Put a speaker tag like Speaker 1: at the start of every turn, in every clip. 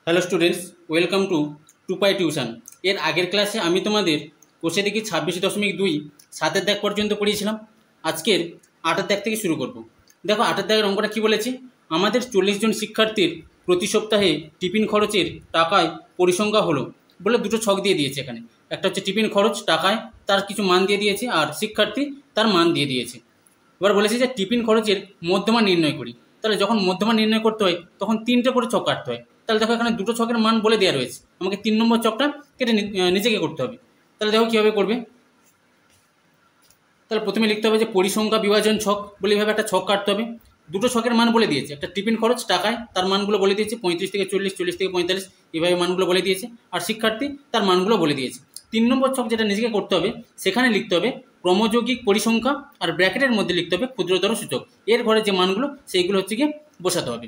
Speaker 1: Hello students, welcome to Tupai tuition. এর আগের ক্লাসে আমি তোমাদের কোষে দেখি 26.2 7-এর দাগ পর্যন্ত পড়িয়েছিলাম। আজকের 8-এর দাগ থেকে শুরু করব। দেখো 8-এর দাগের অঙ্কটা কী বলেছে, আমাদের 40 জন শিক্ষার্থীর প্রতি সপ্তাহে টিফিন খরচের টাকায় পরিসংখ্যা হলো বলে দুটো ছক দিয়ে দিয়েছে। এখানে একটা হচ্ছে টিফিন খরচ টাকায়, তার কিছু মান দিয়ে দিয়েছে, আর শিক্ষার্থী তার মান দিয়ে দিয়েছে। এবার বলেছে যে টিফিন খরচের মধ্যমা নির্ণয় করি। তাহলে যখন মধ্যমা নির্ণয় করতে হয় তখন 3টে করে ছক কাটতে হয়। তাহলে দেখো এখানে দুটো ছকের মান বলে দেওয়া রয়েছে, আমাকে 3 নম্বর ছকটা কেটে নিজেকে করতে হবে। তাহলে দেখো কীভাবে করবে। তাহলে প্রথমে লিখতে হবে যে পরিসংখ্যা বিভাজন ছক বলে এভাবে একটা ছক কাটতে হবে। দুটো ছকের মান বলে দিয়েছে, একটা টিফিন খরচ টাকায় তার মানগুলো বলে দিয়েছে, 35 থেকে 40, 40 থেকে 45 এভাবে মানগুলো বলে দিয়েছে, আর শিক্ষার্থী তার মানগুলো বলে দিয়েছে। 3 নম্বর ছক যেটা নিজেকে করতে হবে, সেখানে লিখতে হবে ক্রমযৌগিক পরিসংখ্যা, আর ব্র্যাকেটের মধ্যে লিখতে হবে ক্ষুদ্রতর সূচক। এর ঘরে যে মানগুলো সেইগুলো হচ্ছে গিয়ে বসাতে হবে।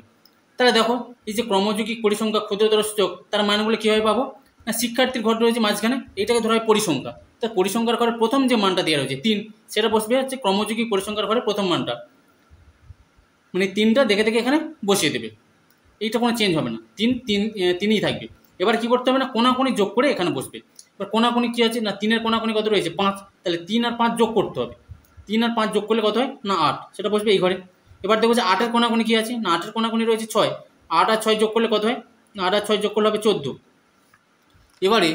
Speaker 1: তাহলে দেখো এই যে ক্রমযৌগিক পরিসংখ্যা ক্ষুদ্রতর সূচক, তার মানগুলো কীভাবে পাবো না, শিক্ষার্থীর ঘর রয়েছে মাঝখানে, এটাকে ধরা হয় পরিসংখ্যা। তা পরিসংখ্যার ঘরে প্রথম যে মানটা দেওয়া রয়েছে 3, সেটা বসবে হচ্ছে ক্রমযৌগিক পরিসংখ্যার ঘরে প্রথম মানটা, মানে 3টা দেখে দেখে এখানে বসিয়ে দেবে। এইটা কোনো চেঞ্জ হবে না, 3ই থাকবে। এবার কি করতে হবে না, কোনাকুনি যোগ করে এখানে বসবে। এবার কোনাকুনি কী আছে না, 3-এর কোনাকুনি কত রয়েছে 5, তাহলে 3 আর 5 যোগ করতে হবে। 3 আর 5 যোগ করলে কত হয় না 8, সেটা বসবে এই ঘরে। এবার দেখবো যে 8-এর কোনাকুনি কী আছে না, 8-এর কোনাকুনি রয়েছে 6, 8 আর 6 যোগ করলে কত হয় না 8 আর 6 যোগ করলে হবে 14। এবারে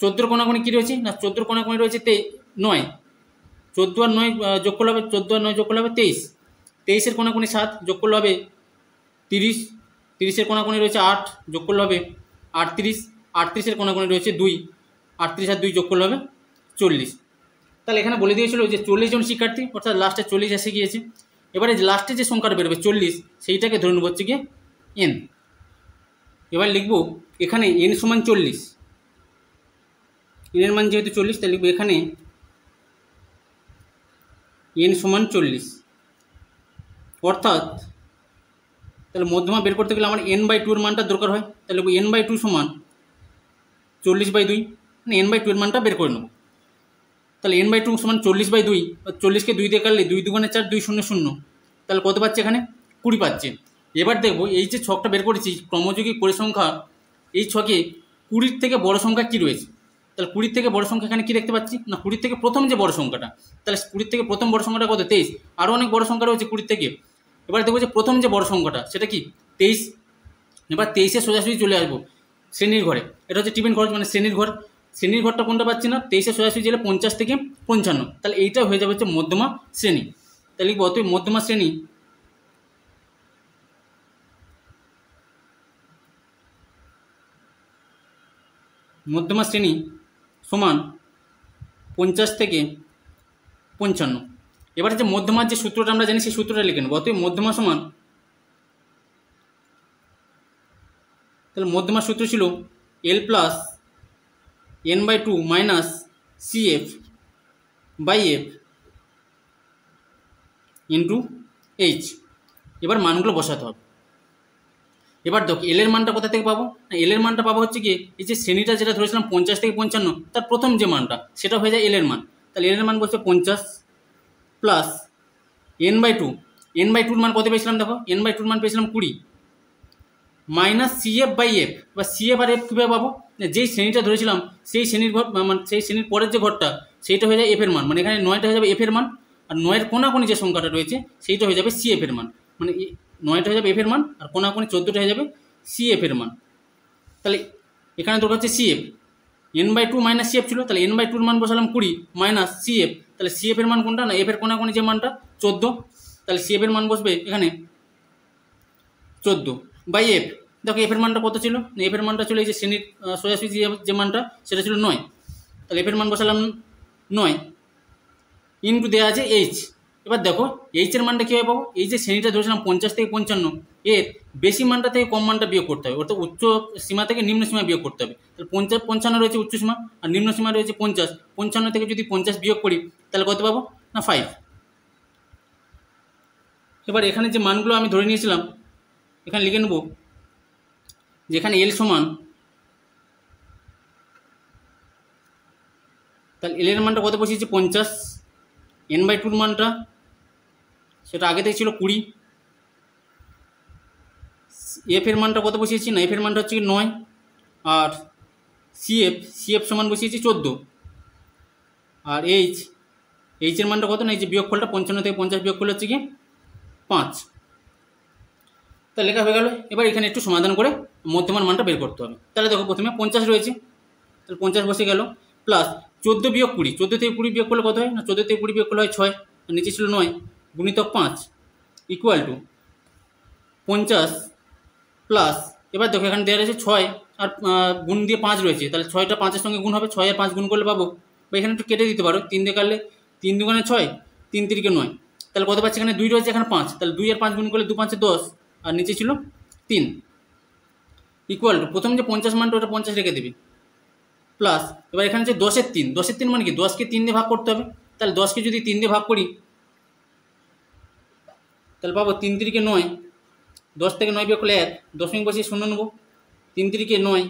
Speaker 1: 14-এর কোনাকুনি কী রয়েছে না, 14-এর কোনাকুনি রয়েছে 9, 14 আর 9 যোগ করলে হবে 14 আর 9 যোগ করলে হবে 23, 23-এর কোনাকুনি 7 যোগ করলে হবে 30, 30-এর কোনাকুনি রয়েছে 8 যোগ করলে হবে 38, 38-এর কোনাকুনি রয়েছে 2, 38 আর 2 যোগ করলে হবে 40। তাহলে এখানে বলে দিয়েছিল যে 40 জন শিক্ষার্থী, অর্থাৎ লাস্টে 40 এসে গিয়েছে। এবারে লাস্টে যে সংখ্যাটা বেরোবে 40, সেইটাকে ধরে নেব হচ্ছে গিয়ে n। এবার লিখব এখানে n সমান 40, n-এর মান যেহেতু 40, তাহলে লিখব এখানে n সমান 40, অর্থাৎ তাহলে মধ্যমা বের করতে গেলে আমার n/2 এর মানটা দরকার হয়। তাহলে n/2 সমান 40/2, মানে n/2 এর মানটা বের করে নেব। তাহলে n/2 সমান 40/2, 40কে 2 দিয়ে কাটলে 2 দুগুণে 4, 2 শূন্য 0, তাহলে কত পাচ্ছে এখানে 20 পাচ্ছে। এবার দেখব এই যে ছকটা বের করেছি ক্রমযৌগিক পরিসংখ্যা, এই ছকে 20 থেকে বড় সংখ্যা কী রয়েছে। তাহলে 20 থেকে বড় সংখ্যা এখানে কী দেখতে পাচ্ছি না, 20 থেকে প্রথম যে বড় সংখ্যাটা, তাহলে 20 থেকে প্রথম বড় সংখ্যাটা কত 23, আরও অনেক বড় সংখ্যা রয়েছে 20 থেকে। এবার দেখবো যে প্রথম যে বড় সংখ্যাটা সেটা কি 23। এবার 23-এ সোজাসুজি চলে আসবো শ্রেণীর ঘরে, এটা হচ্ছে টিফিন খরচ মানে শ্রেণীর ঘর। শ্রেণীর ঘরটা কোনটা পাচ্ছি না, 23-এ সোজাসুজি গেলে 50 থেকে 55, তাহলে এইটা হয়ে যাবে হচ্ছে মধ্যমা শ্রেণী। তাহলে লিখবো অতএব মধ্যমা শ্রেণী সমান 50 থেকে 55। এবারে যে মধ্যমার যে সূত্রটা আমরা জানি সেই সূত্রটা লিখে নেব। অতএব মধ্যমা সমান, তাহলে মধ্যমার সূত্র ছিল L plus n/2 minus CF/F into H। এবার মানগুলো বসাতে হবে। এবার দেখো এল এর মানটা কোথা থেকে পাবো না, এল এর মানটা পাবো হচ্ছে কি এই যে শ্রেণীটা যেটা ধরেছিলাম 50 থেকে 55, তার প্রথম যে মানটা সেটা হয়ে যায় এল এর মান। তাহলে এল এর মান বলছে 50 প্লাস n/2, n/2 মান কত পেয়েছিলাম দেখো, n/2 মান পেয়েছিলাম 20, মাইনাস CF/F। বা CF আর F কীভাবে পাবো, যেই শ্রেণীটা ধরেছিলাম সেই শ্রেণীর ঘর মানে সেই শ্রেণীর পরের যে ঘরটা সেইটা হয়ে যায় F এর মান, মানে এখানে 9টা হয়ে যাবে F এর মান, আর 9-এর কোনাকুনি যে সংখ্যাটা রয়েছে সেইটা হয়ে যাবে CF এর মান, মানে 9টা হয়ে যাবে F এর মান, আর কোনাকুনি 14টা হয়ে যাবে CF এর মান। তাহলে এখানে দরকার হচ্ছে CF, n/2 মাইনাস CF ছিল, তাহলে n/2 এর মান বসালাম 20 মাইনাস CF, তাহলে CF এর মান কোনটা না F এর কোনাকুনি যে মানটা 14, তাহলে CF এর মান বসবে এখানে 14/F। দেখো F এর মানটা কত ছিল, F এর মানটা ছিল এই যে শ্রেণীর সোজাসুজি যে মানটা সেটা ছিল 9, তাহলে F এর মান বসালাম 9 ইন্টু দেওয়া আছে H। এবার দেখো H এর মানটা কীভাবে পাবো, এই যে শ্রেণীটা ধরেছিলাম 50 থেকে 55, এর বেশি মানটা থেকে কম মানটা বিয়োগ করতে হবে, অর্থাৎ উচ্চ সীমা থেকে নিম্ন সীমা বিয়োগ করতে হবে। তাহলে 55 রয়েছে উচ্চ সীমা, আর নিম্ন সীমা রয়েছে 50, 55 থেকে যদি 50 বিয়োগ করি তাহলে কত পাবো না 5। এবার এখানে যে মানগুলো আমি ধরে নিয়েছিলাম এখানে লিখে নেব, যেখানে এল সমান, তাহলে এল এর মানটা কত বসিয়েছে 50, n/2 মানটা সেটা আগে থেকে ছিল 20, এফ এর মানটা কত বসিয়েছি না এফ এর মানটা হচ্ছে কি 9, আর সিএফ সমান বসিয়েছি 14, আর এইচের মানটা কত না এই যে বিয়োগফলটা 55 থেকে 50 বিয়োগ করলে হচ্ছে কি 5। তা লেখা হয়ে গেল। এবার এখানে একটু সমাধান করে মধ্যমান মানটা বের করতে হবে। তাহলে দেখো প্রথমে 50 রয়েছে, তাহলে 50 বসে গেল, প্লাস 14 বিয়োগ 20, 14 থেকে 20 বিয়োগ করলে কত হয় না 14 থেকে 20 বিয়োগ করলে হয় 6, আর নিচে ছিল 9 গুণিতক 5 ইকুয়াল টু 50 প্লাস, এবার দেখো এখানে দেওয়া রয়েছে 6 আর গুণ দিয়ে 5 রয়েছে, তাহলে 6টা 5-এর সঙ্গে গুণ হবে, 6 আর 5 গুণ করলে পাবো, বা এখানে একটু কেটে দিতে পারো, 3 দিয়ে কাটলে 3 দুগুণে 6, 3 তিরিকে 9, তাহলে কত পাচ্ছি এখানে 2 রয়েছে, এখানে 5, তাহলে 2 আর 5 গুণ করলে 2 5 10, আর নিচে ছিল 3 ইকুয়াল টু প্রথম যে 50 মানটা ওটা 50 রেখে দেবে, প্লাস এবার এখানে যে 10-এর 3 মানে কি 10কে 3 দিয়ে ভাগ করতে হবে, তাহলে 10কে যদি 3 দিয়ে ভাগ করি তাহলে পাবো 3 তিরিকে 9, 10 থেকে 9 বিয়োগ করলে 1, দশমিক বসিয়ে 0 নেবো, 3 তিরিকে 9,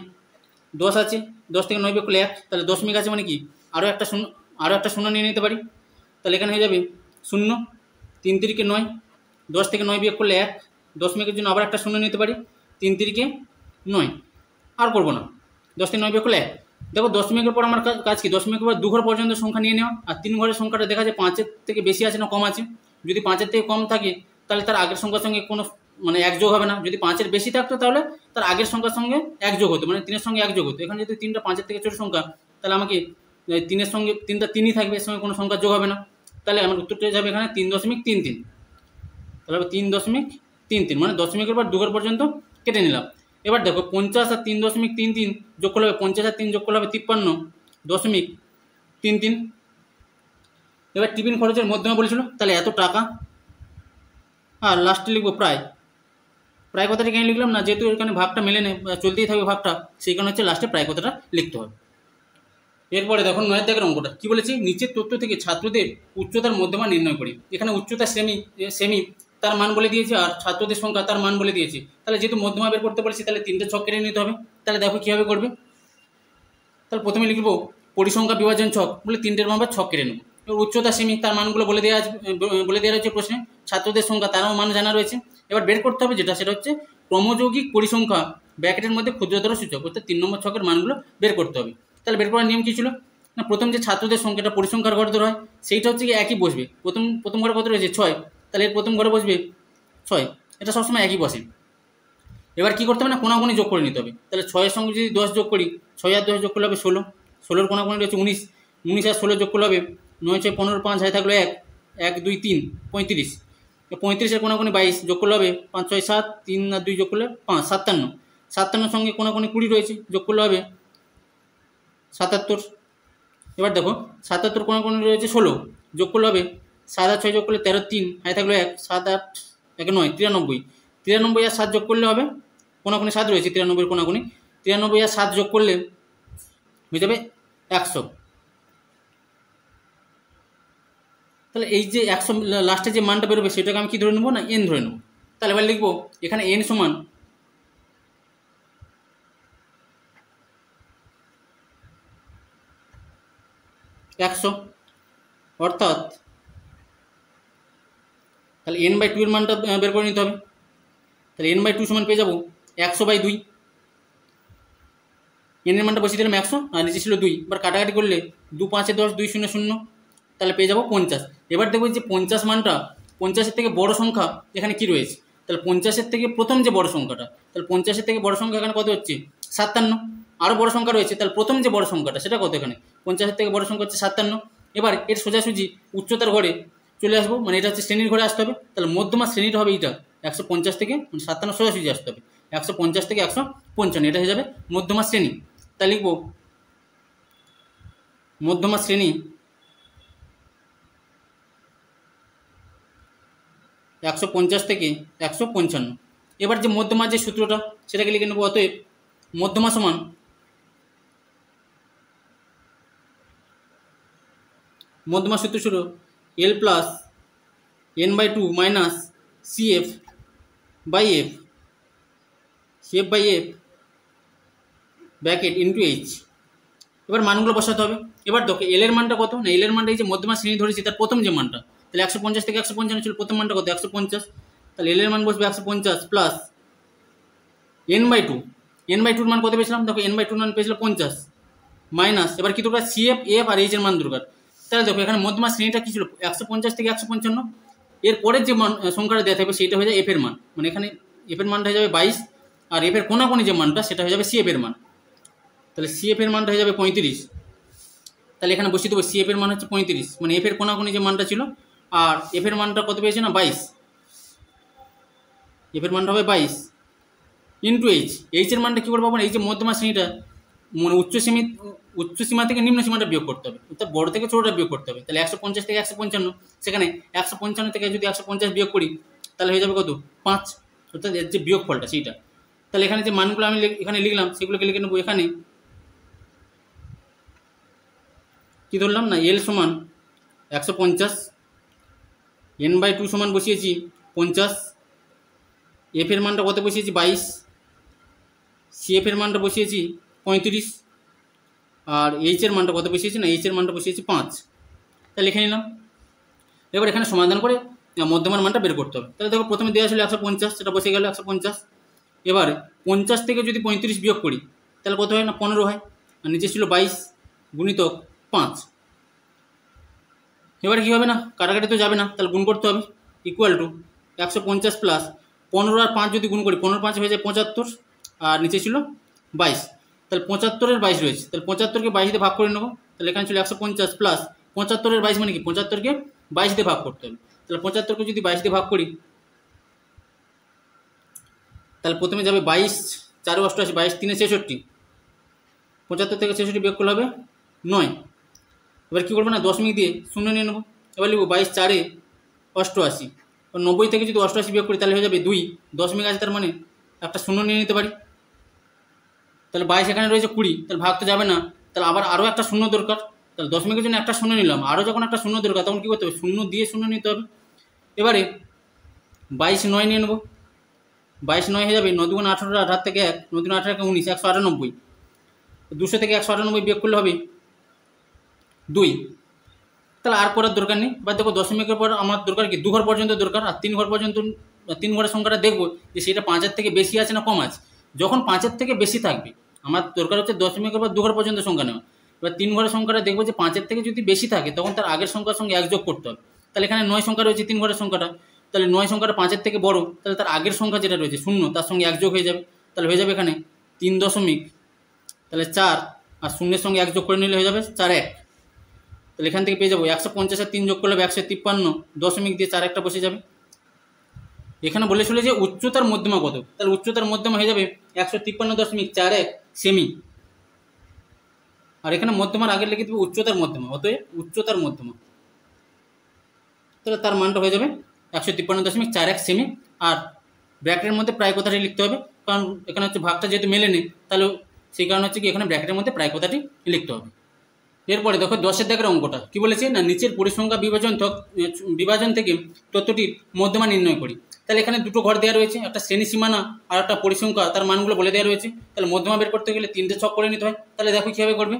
Speaker 1: 10 আছে, 10 থেকে 9 বিয়োগ করলে 1, তাহলে দশমিক আছে মানে কি আরও একটা শূন্য নিয়ে নিতে পারি, তাহলে এখানে হয়ে যাবে 0, 3 তিরিকে 9, 10 থেকে 9 বিয়োগ করলে 1, দশমিকের জন্য আবার একটা শূন্য নিতে পারি, 3 তিরিকে 9, আর করবো না, 10 থেকে 9 বিয়োগ করলে 1। দেখো দশমিকের পর আমার কাজ কি, দশমিকের পর 2 ঘর পর্যন্ত সংখ্যা নিয়ে নেওয়া, আর 3 ঘরের সংখ্যাটা দেখা যায় 5-এর থেকে বেশি আছে না কম আছে, যদি 5-এর থেকে কম থাকে তাহলে তার আগের সংখ্যার সঙ্গে কোনো মানে 1 যোগ হবে না, যদি 5-এর বেশি থাকতো তাহলে তার আগের সংখ্যার সঙ্গে 1 যোগ হতো, মানে 3-এর সঙ্গে 1 যোগ হতো। এখানে যদি 3টা 5-এর থেকে ছোট সংখ্যা, তাহলে আমাকে 3-এর সঙ্গে 3টা 3ই থাকবে, এর সঙ্গে কোনো সংখ্যা যোগ হবে না, তাহলে আমার উত্তরটা যাবে এখানে 3.33, তাহলে হবে 3.33, মানে দশমিকের পর 2 ঘর পর্যন্ত কেটে নিলাম। এবার দেখো 50 আর 3.33 যোগ করলে হবে 50 আর 3 যোগ করলে হবে 53.33। এবার টিফিন খরচের মধ্যমা বলেছিল, তাহলে এত টাকা, আর লাস্টে লিখবো প্রায় কথাটা কেন লিখলাম না, যেহেতু এখানে ভাগটা মেলে নেই, চলতেই থাকবে ভাগটা, সেই কারণে হচ্ছে লাস্টে প্রায় কথাটা লিখতে হবে। এরপরে দেখুন 9 দাগের অঙ্কটা কি বলেছি, নিচের তথ্য থেকে ছাত্রদের উচ্চতার মধ্যমা নির্ণয় করি। এখানে উচ্চতা সেমি তার মান বলে দিয়েছে, আর ছাত্রদের সংখ্যা তার মান বলে দিয়েছে, তাহলে যেহেতু মধ্যমা বের করতে বলেছি তাহলে 3টে ছক কেটে নিতে হবে। তাহলে দেখো কীভাবে করবে, তাহলে প্রথমে লিখবো পরিসংখ্যা বিভাজন ছক, বলে 3টের মান বা ছক কেটে নেব। এবার উচ্চতা সেমি তার মানগুলো বলে দেওয়া রয়েছে প্রশ্নে, ছাত্রদের সংখ্যা তারও মান জানা রয়েছে। এবার বের করতে হবে যেটা, সেটা হচ্ছে ক্রমযৌগিক পরিসংখ্যা ব্র্যাকেটের মধ্যে ক্ষুদ্রতর সূচক, অর্থাৎ 3 নম্বর ছকের মানগুলো বের করতে হবে। তাহলে বের করার নিয়ম কী ছিল না, প্রথম যে ছাত্রদের সংখ্যাটা পরিসংখ্যার ঘরে ধরা হয় সেইটা হচ্ছে কি একই বসবে, প্রথম ঘরে কত রয়েছে 6, তাহলে এর প্রথম ঘরে বসবে 6, এটা সবসময় একই বসে। এবার কী করতে হবে না, কোনাগুনি যোগ করে নিতে হবে, তাহলে 6-এর সঙ্গে যদি 10 যোগ করি, 6 আর 10 যোগ করলে হবে 16, 16-এর কোনাগুনি রয়েছে 19, 19 আর 16 যোগ করলে হবে 9 6 15, 5 হাতে থাকলো 1, 1 2 3 35, 35-এর কোনাগুনি 22 যোগ করলে হবে 5 6 7, 3 আর 2 যোগ করলে 5 57, 57-এর সঙ্গে কোনাগুনি 20 রয়েছে যোগ করলে হবে 77। এবার দেখো 77 কোনাগুনি রয়েছে 16 যোগ করলে হবে 7 আর 6 যোগ করলে 13, 3 হাতে থাকলো 1, 7 8 1 9 93, 93 আর 7 যোগ করলে হবে, কোনাকুনি 7 রয়েছে 93-এর কোনাকুনি, 93 আর 7 যোগ করলে হয়ে যাবে 100। তাহলে এই যে 100 লাস্টে যে মানটা বেরোবে সেটাকে আমি কি ধরে নেবো না n ধরে নেবো। তাহলে এবার লিখবো এখানে n সমান একশো, অর্থাৎ তাহলে n/2 এর মানটা বের করে নিতে হবে। তাহলে n/2 সমান পেয়ে যাবো 100/2, n এর মানটা বসিয়ে দিলাম 100, আর নিচে ছিল 2, এবার কাটাকাটি করলে 2 5 10, 2 0 0, তাহলে পেয়ে যাবো 50। এবার দেখবো যে 50 মানটা 50-এর থেকে বড় সংখ্যা এখানে কি রয়েছে, তাহলে 50-এর থেকে প্রথম যে বড় সংখ্যাটা, তাহলে 50-এর থেকে বড় সংখ্যা এখানে কত হচ্ছে 57, আরও বড় সংখ্যা রয়েছে, তাহলে প্রথম যে বড় সংখ্যাটা সেটা কত, এখানে 50-এর থেকে বড় সংখ্যা হচ্ছে 57। এবার এর সোজাসুজি উচ্চতার ঘরে চলে আসবো, মানে এটা হচ্ছে শ্রেণীর ঘরে আসতে হবে, তাহলে মধ্যমা শ্রেণীটা হবে এইটা 150 থেকে, মানে 57 সোজাসুজি আসতে হবে 150 থেকে 155, এটা হয়ে যাবে মধ্যমা শ্রেণী। তা লিখবো মধ্যমা শ্রেণী 150 থেকে 155। এবার যে মধ্যমা যে সূত্রটা সেটাকে লিখে নেবো, অতএব মধ্যমা সমান মধ্যমা সূত্র ছিল L plus n/2 minus CF/F bracket into H। এবার মানগুলো বসাতে হবে। এবার দেখো L এর মানটা কত না, L এর মানটা এই যে মধ্যমা শ্রেণী ধরেছি তার প্রথম যে মানটা, তাহলে 150 থেকে 155 ছিল, প্রথম মানটা কত 150, তাহলে L এর মান বসবে 150 প্লাস n/2, n/2 মান কত পেয়েছিলাম? দেখো n/2 মান পেয়েছিল 50 মাইনাস, এবার কি দরকার? CF, F আর H এর মান দরকার। তাহলে দেখো এখানে মধ্যমা শ্রেণীটা কি ছিল? 150 থেকে 155। এর পরের যে মান সংখ্যাটা দেওয়া থাকবে সেইটা হয়ে যায় এফ এর মান, মানে এখানে এফ এর মানটা হয়ে যাবে 22, আর এফ এর কোনাকোনি যে মানটা সেটা হয়ে যাবে CF এর মান। তাহলে CF এর মানটা হয়ে যাবে 35। তাহলে এখানে বসিয়ে দেবো CF এর মান হচ্ছে 35, মানে এফ এর কোনাকোনি যে মানটা ছিল, আর এফ এর মানটা কত পেয়েছে না? 22। এফ এর মানটা হবে 22 ইন্টু এইচ। এইচ এর মানটা কী করে পাবো? এই যে মধ্যমা শ্রেণীটা, মানে উচ্চ সীমা থেকে নিম্ন সীমাটা বিয়োগ করতে হবে, অর্থাৎ বড় থেকে ছোটোটা বিয়োগ করতে হবে। তাহলে 150 থেকে 155, সেখানে 155 থেকে যদি 150 বিয়োগ করি তাহলে হয়ে যাবে কত? 5, অর্থাৎ এর যে বিয়োগ ফলটা সেইটা। তাহলে এখানে যে মানগুলো আমি এখানে লিখলাম সেগুলোকে লিখে নেবো। এখানে কী ধরলাম না? এল সমান 150, n/2 সমান বসিয়েছি 50, এফ এর মানটা কত বসিয়েছি? 22, CF এর মানটা বসিয়েছি 35, আর এইচ এর মানটা কত বসিয়েছি না? এইচ এর মানটা বসিয়েছি 5। তাহলে লিখে নিলাম। এবার এখানে সমাধান করে মধ্যমার মানটা বের করতে হবে। তাহলে দেখো প্রথমে দেওয়া ছিল 150, সেটা বসে গেল 150। এবারে 50 থেকে যদি 35 বিয়োগ করি তাহলে কত হয় না? 15 হয়, আর নিচে ছিল 22 গুণিতক 5। এবারে কী হবে না? কাটাকাটি তো যাবে না, তাহলে গুণ করতে হবে। ইকুয়াল টু 150 প্লাস 15 আর 5 যদি গুণ করি, 15 5 হয়ে যায় 75, আর নিচে ছিল 22। তাহলে 75-এর 22 রয়েছে, তাহলে 75-কে 22 দিয়ে ভাগ করে নেবো। তাহলে এখানে ছিল 150 প্লাস 75-এর 22 মানে কি? 75-কে 22 দিয়ে ভাগ করতে হবে। তাহলে 75-কে যদি 22 দিয়ে ভাগ করি তাহলে প্রথমে যাবে 22 4 88, 22 3 66, 75 থেকে 66 বিয়োগ করলে হবে 9। এবার কী করবো না? দশমিক দিয়ে শূন্য নিয়ে নেবো। এবার লিখবো 22 4 88, 90 থেকে যদি 88 বিয়োগ করি তাহলে হয়ে যাবে 2, দশমিক আছে তার মানে একটা শূন্য নিয়ে নিতে পারি। তাহলে 22 এখানে রয়েছে 20, তাহলে ভাগ তো যাবে না, তাহলে আবার আরও একটা শূন্য দরকার। তাহলে দশমিকের জন্য একটা শূন্য নিলাম, আরও যখন একটা শূন্য দরকার তখন কী করতে হবে? শূন্য দিয়ে শূন্য নিতে হবে। এবারে 22 9 নিয়ে নেবো। 22 9 হয়ে যাবে 9 2 18, 18 থেকে 1, 9 2 18 19, 198। 200 থেকে 198 বিয়োগ করলে হবে 2। তাহলে আর করার দরকার নেই। বা দেখো দশমিকের পর আমার দরকার কি? 2 ঘর পর্যন্ত দরকার, আর 3 ঘর পর্যন্ত 3 ঘরের সংখ্যাটা দেখবো যে সেটা 5-এর থেকে বেশি আছে না কম আছে। যখন 5-এর থেকে বেশি থাকবে আমার দরকার হচ্ছে দশমিকের পর 2 ঘর পর্যন্ত সংখ্যা নেওয়া। এবার 3 ঘরের সংখ্যাটা দেখবো যে 5-এর থেকে যদি বেশি থাকে তখন তার আগের সংখ্যার সঙ্গে 1 যোগ করতে হবে। তাহলে এখানে 9 সংখ্যা রয়েছে 3 ঘরের সংখ্যাটা, তাহলে 9 সংখ্যাটা 5-এর থেকে বড়, তাহলে তার আগের সংখ্যা যেটা রয়েছে 0 তার সঙ্গে 1 যোগ হয়ে যাবে। তাহলে হয়ে যাবে এখানে 3 দশমিক, তাহলে 4 আর 0-এর সঙ্গে 1 যোগ করে নিলে হয়ে যাবে 4 1। তাহলে এখান থেকে পেয়ে যাবো 150 আর 3 যোগ করলে 153, দশমিক দিয়ে 4 একটা বসে যাবে। এখানে বলেছিল যে উচ্চতার মধ্যমা কত, তাহলে উচ্চতার মধ্যমা হয়ে যাবে 153.41 সেমি। আর এখানে মধ্যমার আগে লিখে দেবে উচ্চতার মধ্যমা, অতএব উচ্চতার মধ্যমা, তাহলে তার মানটা হয়ে যাবে 153.41 সেমি। আর ব্র্যাকেটের মধ্যে প্রায় কথাটি লিখতে হবে, কারণ এখানে হচ্ছে ভাগটা যেহেতু মেলেনি, তাহলে সেই কারণে হচ্ছে কি এখানে ব্র্যাকেটের মধ্যে প্রায় কথাটি লিখতে হবে। এরপরে দেখো 10-এর দাগের অঙ্কটা কী বলেছে না? নিচের পরিসংখ্যা বিভাজন থেকে তথ্যটির মধ্যমা নির্ণয় করি। তাহলে এখানে দুটো ঘর দেওয়া রয়েছে, একটা শ্রেণী সীমানা আর একটা পরিসংখ্যা, তার মানগুলো বলে দেওয়া রয়েছে। তাহলে মধ্যমা বের করতে গেলে 3টে ছক করে নিতে হয়। তাহলে দেখো কীভাবে করবে।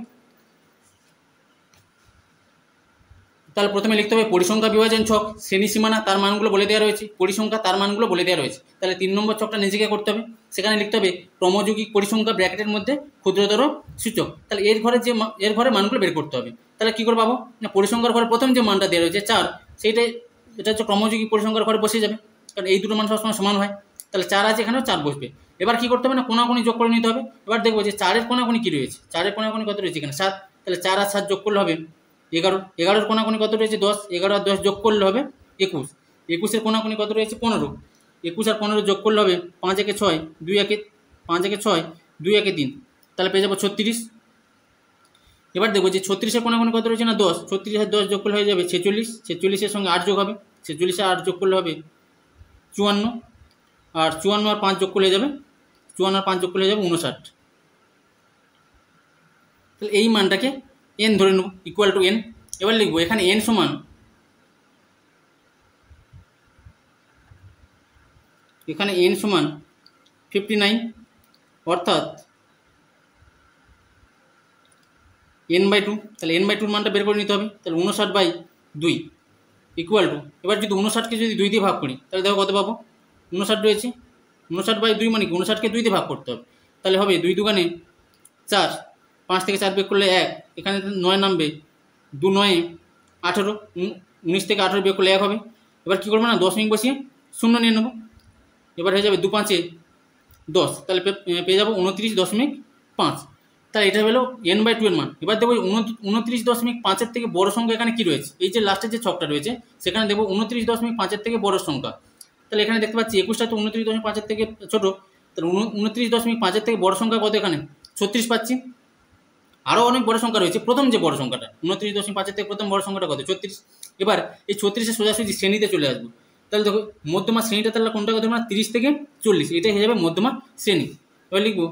Speaker 1: তাহলে প্রথমে লিখতে হবে পরিসংখ্যা বিভাজন ছক, শ্রেণী সীমানা তার মানগুলো বলে দেওয়া রয়েছে, পরিসংখ্যা তার মানগুলো বলে দেওয়া রয়েছে। তাহলে 3 নম্বর ছকটা নিজেকে করতে হবে। সেখানে লিখতে হবে ক্রমযৌগিক পরিসংখ্যা ব্র্যাকেটের মধ্যে ক্ষুদ্রতর সূচক। তাহলে এর ঘরে মানগুলো বের করতে হবে। তাহলে কী করে পাবো না? পরিসংখ্যার ঘরে প্রথম যে মানটা দেওয়া রয়েছে 4, এটা হচ্ছে ক্রমযৌগিক পরিসংখ্যার ঘরে বসে যাবে, কারণ এই দুটো মান সবসময় সমান হয়। তাহলে 4 আছে, এখানেও 4 বসবে। এবার কী করতে হবে না? কোনাকুনি যোগ করে নিতে হবে। এবার দেখবো যে 4-এর কোনাকুনি কী রয়েছে, 4-এর কোনাকুনি কত রয়েছে এখানে 7, তাহলে 4 আর 7 যোগ করলে হবে 11, 11-এর কোনাকুনি কত রয়েছে 10, 11 আর 10 যোগ করলে হবে 21, 21-এর কোনাকুনি কত রয়েছে 15, 21 আর 15 যোগ করলে হবে 5 একে 6, 2 একে 5 একে 6, 2 একে 3, তাহলে পেয়ে যাবো 36। এবার দেখবো যে 36-এর কোনাকুনি কত রয়েছে না 10, 36 আর 10 যোগ করলে হয়ে যাবে 46, 46-এর সঙ্গে 8 যোগ হবে, 46 আর 8 যোগ করলে হবে 54, আর 54 আর 5 যোগ করলে হয়ে যাবে 54 আর 5 যোগ করলে হয়ে যাবে 59। তাহলে এই মানটাকে n ধরে নেব, ইকুয়াল টু n। এবার লিখবো এখানে n সমান, এখানে n সমান 59, অর্থাৎ n/2। তাহলে n/2 মানটা বের করে নিতে হবে। তাহলে 59/2 ইকুয়াল টু, এবার যদি 59কে যদি 2 দিয়ে ভাগ করি তাহলে দেখো কত পাবো, 59 রয়েছে 59/2 মানে কি 59কে 2 দিয়ে ভাগ করতে হবে, তাহলে হবে 2 দুগুণে 4, 5 থেকে 4 বিয়োগ করলে 1, এখানে 9 নামবে, 2 9 18, 19 থেকে 18 বিয়োগ করলে 1 হবে। এবার কী করবো না, দশমিক বসিয়ে শূন্য নিয়ে নেবো, এবার হয়ে যাবে 2 5 10, তাহলে পেয়ে যাবো 29.5। তাহলে এটা হলো n/2 এর মান। এবার দেখবো 29.5-এর থেকে বড় সংখ্যা এখানে কি রয়েছে, এই যে লাস্টের যে ছকটা রয়েছে সেখানে দেখবো 29.5-এর থেকে বড় সংখ্যা। তাহলে এখানে দেখতে পাচ্ছি 21টা তো 29.5-এর থেকে ছোট, তাহলে 29.5-এর থেকে বড় সংখ্যা কত, এখানে 36 পাচ্ছি। আরও অনেক বড় সংখ্যা রয়েছে, প্রথম যে বড় সংখ্যাটা 29.5-এর থেকে প্রথম বড় সংখ্যাটা কত, 36। এবার এই 36-এর সোজাসুজি শ্রেণীতে চলে আসবো, তাহলে দেখো মধ্যমা শ্রেণীটা তাহলে কোনটা কত, 30 থেকে 40, এটাই হয়ে যাবে মধ্যমা শ্রেণী। এবার লিখবো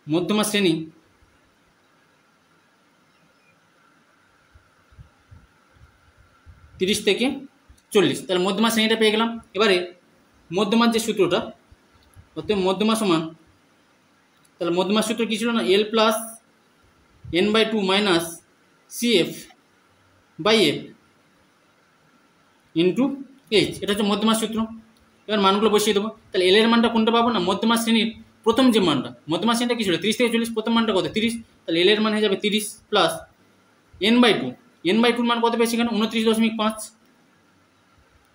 Speaker 1: মধ্যমা শ্রেণী 30 থেকে 40, তাহলে মধ্যমা শ্রেণীটা পেয়ে গেলাম। এবারে মধ্যমার যে সূত্রটা, অর্থাৎ মধ্যমা সমান, তাহলে মধ্যমার সূত্র কী ছিল না, L plus n/2 minus CF/F into H, এটা হচ্ছে মধ্যমার সূত্র। এবার মানগুলো বসিয়ে দেবো, তাহলে L এর মানটা কোনটা পাবো না, মধ্যমা শ্রেণীর প্রথম যে মানটা, মধ্যমা শ্রেণীটা কী ছিল 30 থেকে 40, প্রথম মানটা কত 30, তাহলে L এর মান হয়ে যাবে 30 প্লাস n/2 মান কত পেয়েছি এখানে 29.5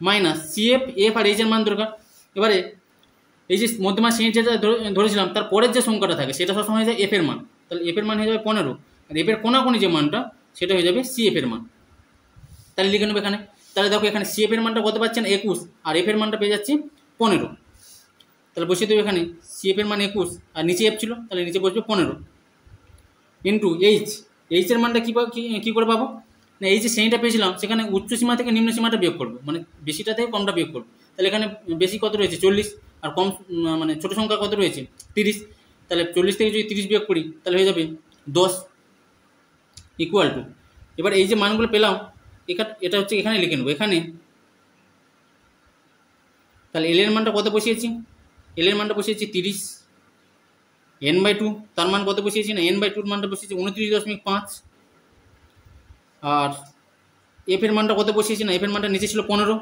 Speaker 1: মাইনাস CF/F আর H এর মান দরকার। এবারে এই যে মধ্যমা শ্রেণী যেটা ধরেছিলাম তার পরের যে সংখ্যাটা থাকে সেটা সবসময় হয়ে যায় F এর মান, তাহলে F এর মান হয়ে যাবে 15, আর F এর কোনাকুনি যে মানটা সেটা হয়ে যাবে CF এর মান। তাহলে লিখে নেবো এখানে, তাহলে দেখো এখানে CF এর মানটা কত পাচ্ছেন 21, আর F এর মানটা পেয়ে যাচ্ছি 15, তাহলে বসিয়ে দেবো এখানে CF এর মান 21 আর নিচে F ছিল, তাহলে নিচে বসবে 15 ইন্টু H এর মানটা কী করে পাবো না, এই যে শ্রেণীটা পেয়েছিলাম সেখানে উচ্চ সীমা থেকে নিম্ন সীমাটা বিয়োগ করবো, মানে বেশিটা থেকে কমটা বিয়োগ করবো। তাহলে এখানে বেশি কত রয়েছে 40, আর কম মানে ছোটো সংখ্যা কত রয়েছে 30, তাহলে 40 থেকে যদি 30 বিয়োগ করি তাহলে হয়ে যাবে 10 ইকুয়াল টু, এবার এই যে মানগুলো পেলাম এটা হচ্ছে এখানে লিখে নেবো এখানে, তাহলে L এর মানটা কত বসিয়েছি, L এর মানটা বসিয়েছি 30, n/2 তার মান কত বসিয়েছি না, n/2 এর মানটা বসিয়েছি 29.5, আর F এর মানটা কত বসিয়েছি না, F এর মানটা নিচে ছিল 15,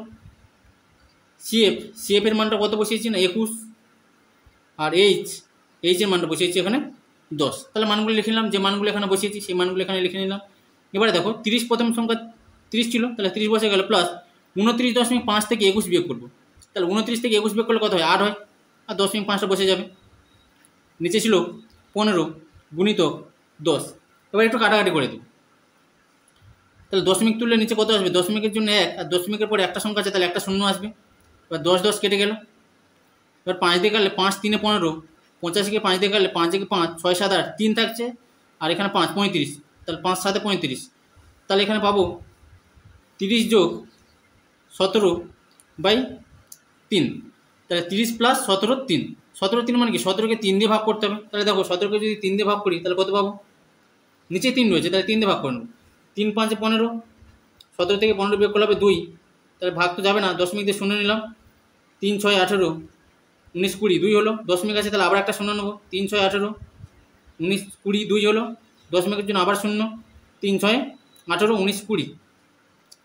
Speaker 1: CF এর মানটা কত বসিয়েছি না 21, আর H এর মানটা বসিয়েছি এখানে 10। তাহলে মানগুলো লিখে নিলাম, যে মানগুলো এখানে বসিয়েছি সেই মানগুলো এখানে লিখে নিলাম। এবারে দেখো 30 প্রথম সংখ্যা 30 ছিল, তাহলে 30 বসে গেল, প্লাস 29.5 থেকে 21 বিয়োগ করবো, তাহলে 29 থেকে 21 বিয়োগ করলে কত হয় 8 হয়, আর 10.5টা বসে যাবে, নিচে ছিল 15 গুণিতক 10। এবার একটু কাটাকাটি করে দেবো, তাহলে দশমিক তুললে নিচে কত আসবে, দশমিকের জন্য 1, আর দশমিকের পরে একটা সংখ্যা আছে তাহলে একটা শূন্য আসবে। এবার 10 কেটে গেল, এবার 5 দিয়ে কাটলে 5 3 15, 85কে 5 দিয়ে কাটলে 5 থেকে 5 6 7 8 3 থাকছে, আর এখানে 5 35, তাহলে 5 7 35, তাহলে এখানে পাবো 30 যোগ 17/3, তাহলে 30 প্লাস 17 3, 17 3 মানে কি 17কে 3 দিয়ে ভাগ করতে হবে, তাহলে দেখো 17কে যদি 3 দিয়ে ভাগ করি তাহলে কত পাবো, নিচে 3 রয়েছে তাহলে 3 দিয়ে ভাগ করে নেবো, 3 5 15, 17 থেকে 15 বিয়োগ করলে হবে 2, তাহলে ভাগ তো যাবে না, দশমিক দিয়ে শূন্য নিলাম, 3 6 18 19 20 2 হলো, দশমিক আছে তাহলে আবার একটা শূন্য নেবো, 3 6 18 19 20 2 হলো, দশমিকের জন্য আবার শূন্য, 3 6 18 19 20,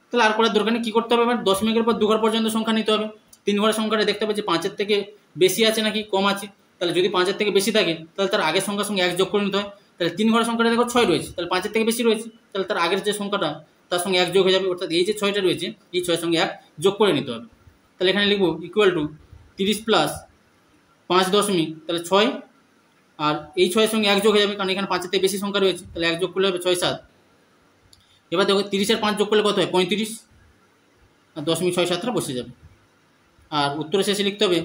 Speaker 1: তাহলে আর করার দরকার নেই। কী করতে হবে, এবার দশমিকের পর 2 ঘর পর্যন্ত সংখ্যা নিতে হবে, 3 ঘরের সংখ্যাটা দেখতে হবে যে 5-এর থেকে বেশি আছে নাকি কম আছে, তাহলে যদি 5-এর থেকে বেশি থাকে তাহলে তার আগের সংখ্যার সঙ্গে 1 যোগ করে নিতে হয়, তাহলে 3 ঘরের সংখ্যাটা দেখো 6 রয়েছে, তাহলে 5-এর থেকে বেশি রয়েছে, তাহলে তার আগের যে সংখ্যাটা তার সঙ্গে 1 যোগ হয়ে যাবে, অর্থাৎ এই যে 6টা রয়েছে এই 6-এর সঙ্গে 1 যোগ করে নিতে হবে। তাহলে এখানে লিখবো ইকুয়াল টু 30 প্লাস 5 দশমিক, তাহলে 6, আর এই 6-এর সঙ্গে 1 যোগ হয়ে যাবে কারণ এখানে 5-এর থেকে বেশি সংখ্যা রয়েছে, তাহলে 1 যোগ করলে হবে 6 7। এবার দেখো 30 আর 5 যোগ করলে কত হয় 35, আর 0.67টা বসে যাবে, আর উত্তর শেষে লিখতে হবে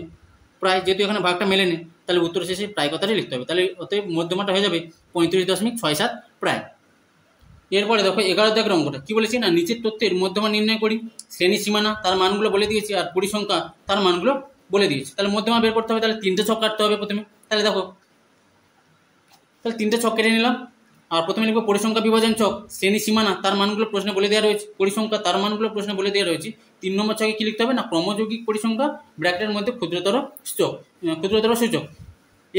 Speaker 1: প্রায়, যেহেতু এখানে ভাগটা মেলেনি তাহলে উত্তর শেষে প্রায় কথাটাই লিখতে হবে, তাহলে অতএব মধ্যমাটা হয়ে যাবে 35.67 প্রায়। এরপরে দেখো 11 দাগের অঙ্কটা কী বলেছি না, নিচের তথ্যের মধ্যমা নির্ণয় করি, শ্রেণী সীমানা তার মানগুলো বলে দিয়েছি, আর পরিসংখ্যা তার মানগুলো বলে দিয়েছি। তাহলে মধ্যমা বের করতে হবে, তাহলে 3টে ছক কাটতে হবে প্রথমে, তাহলে দেখো তাহলে 3টে ছক কেটে নিলাম, আর প্রথমে লিখবো পরিসংখ্যা বিভাজন ছক, শ্রেণী সীমানা তার মানগুলো প্রশ্নে বলে দেওয়া রয়েছে, পরিসংখ্যা তার মানগুলো প্রশ্নে বলে দেওয়া রয়েছে। 3 নম্বর ছকে কী লিখতে হবে না, ক্রমযৌগিক পরিসংখ্যা ব্র্যাকেটের মধ্যে ক্ষুদ্রতর সূচক,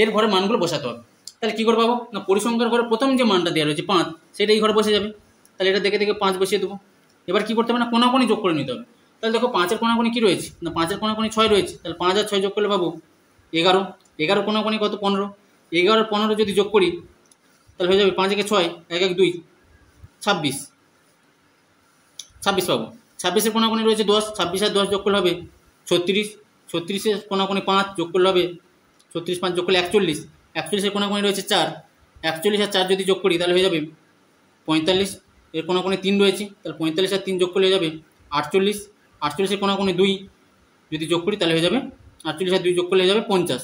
Speaker 1: এর ঘরে মানগুলো বসাতে হবে। তাহলে কী করে পাবো না, পরিসংখ্যার ঘরে প্রথম যে মানটা দেওয়া রয়েছে 5, সেটা এই ঘরে বসে যাবে, তাহলে এটা দেখে দেখে 5 বসিয়ে দেবো। এবার কী করতে হবে না, কোনাকুনি যোগ করে নিতে হবে, তাহলে দেখো 5-এর কোনাকুনি কী রয়েছে না, 5-এর কোনাকুনি 6 রয়েছে, তাহলে 5 আর 6 যোগ করলে পাবো 11, 11 কোনাকুনি কত 15, 11 আর 15 যদি যোগ করি তাহলে হয়ে যাবে 5 একে 6, 1 1 2, 26, 26 পাবো। 26-এর কোনাকুনি রয়েছে 10, 26 আর 10 যোগ করলে হবে 36, 36-এর কোনাকুনি 5 যোগ করলে হবে 36 5 যোগ করলে 41, 41-এর কোনাকুনি রয়েছে 4, 41 আর 4 যদি যোগ করি তাহলে হয়ে যাবে 45, এর কোনাকুনি 3 রয়েছে তাহলে 45 আর 3 যোগ করলে হয়ে যাবে 48, 48-এর কোনাকুনি 2 যদি যোগ করি তাহলে হয়ে যাবে 48 আর 2 যোগ করলে হয়ে যাবে 50।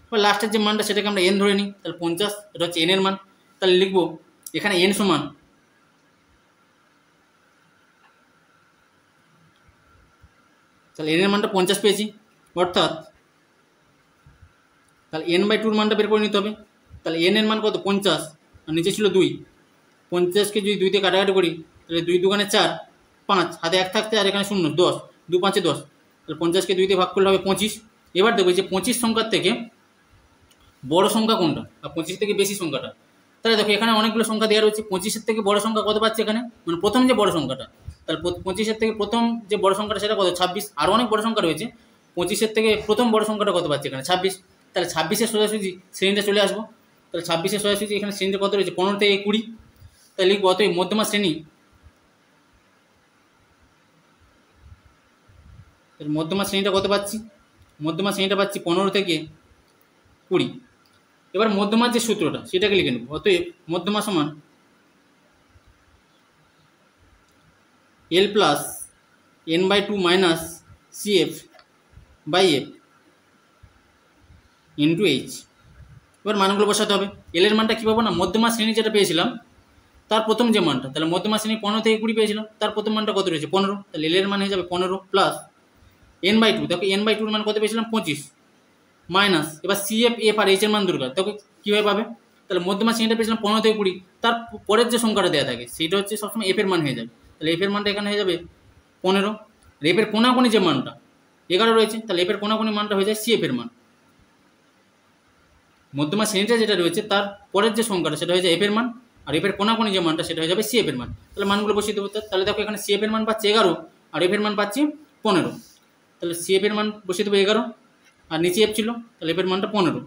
Speaker 1: এবার লাস্টের যে মানটা সেটাকে আমরা n ধরে নিই, তাহলে 50 এটা হচ্ছে n এর মান। তাহলে লিখবো এখানে n সমান তাহলে n এর মানটা 50 পেয়েছি, অর্থাৎ তাহলে n/2 মানটা বের করে নিতে হবে। তাহলে n এর মান কত 50 আর নিচে ছিল 2, 50-কে যদি 2 দিয়ে কাটাকাটি করি তাহলে 2 2 4, 5 হাতে 1 থাকতে আর এখানে 0, 10, 2 5 10, তাহলে 50-কে 2 দিয়ে ভাগ করলে হবে 25। এবার দেখো যে 25 সংখ্যার থেকে বড় সংখ্যা কোনটা আর 25 থেকে বেশি সংখ্যাটা। তাহলে দেখো এখানে অনেকগুলো সংখ্যা দেওয়া রয়েছে, 25-এর থেকে বড় সংখ্যা কত পাচ্ছে এখানে, মানে প্রথম যে বড় সংখ্যাটা, তাহলে 25-এর থেকে প্রথম যে বড় সংখ্যাটা সেটা কত 26, আরও অনেক বড় সংখ্যা রয়েছে, 25-এর থেকে প্রথম বড় সংখ্যাটা কত পাচ্ছে এখানে 26। তাহলে 26-এর সোজাসুজি শ্রেণীটা চলে আসবো। তাহলে 26-এর সোজাসুজি এখানে শ্রেণীটা কত রয়েছে 15 থেকে 20, তাহলে লিখবো অতএব মধ্যমা শ্রেণী, মধ্যমা শ্রেণীটা কত পাচ্ছি, মধ্যমা শ্রেণীটা পাচ্ছি 15 থেকে 20। এবার মধ্যমার যে সূত্রটা সেটাকে লিখে নেব, অতএব মধ্যমা সমান L plus n/2 minus CF/F into H। এবার মানগুলো বসাতে হবে। এল এর মানটা কী পাবো না, মধ্যমা শ্রেণী যেটা পেয়েছিলাম তার প্রথম যে মানটা, তাহলে মধ্যমা শ্রেণী 15 থেকে 20 পেয়েছিলাম, তার প্রথম মানটা কত রয়েছে 15, তাহলে এল এর মান হয়ে যাবে 15 প্লাস n/2, দেখো n/2 এর মান কত পেয়েছিলাম 25, মাইনাস এবার CF/F আর H এর মান দরকার, দেখো কীভাবে পাবে, তাহলে মধ্যমা শ্রেণীটা পেয়েছিলাম 15 থেকে 20, তার পরের যে সংখ্যাটা দেওয়া থাকে সেটা হচ্ছে সবসময় F এর মান হয়ে যাবে, তাহলে F এর মানটা এখানে হয়ে যাবে 15, আর F এর কোনাকুনি যে মানটা 11 রয়েছে, তাহলে F এর কোনাকুনি মানটা হয়ে যায় CF এর মান। মধ্যমা শ্রেণীটা যেটা রয়েছে তার পরের যে সংখ্যাটা সেটা হয়ে যায় F এর মান, আর F এর কোনাকুনি যে মানটা সেটা হয়ে যাবে CF এর মান। তাহলে মানগুলো বসিয়ে দেবো। তাহলে দেখো এখানে CF এর মান পাচ্ছি 11 আর F এর মান পাচ্ছি 15, তাহলে CF এর মান বসিয়ে দেবো 11 আর নিচে F ছিল, তাহলে F এর মানটা 15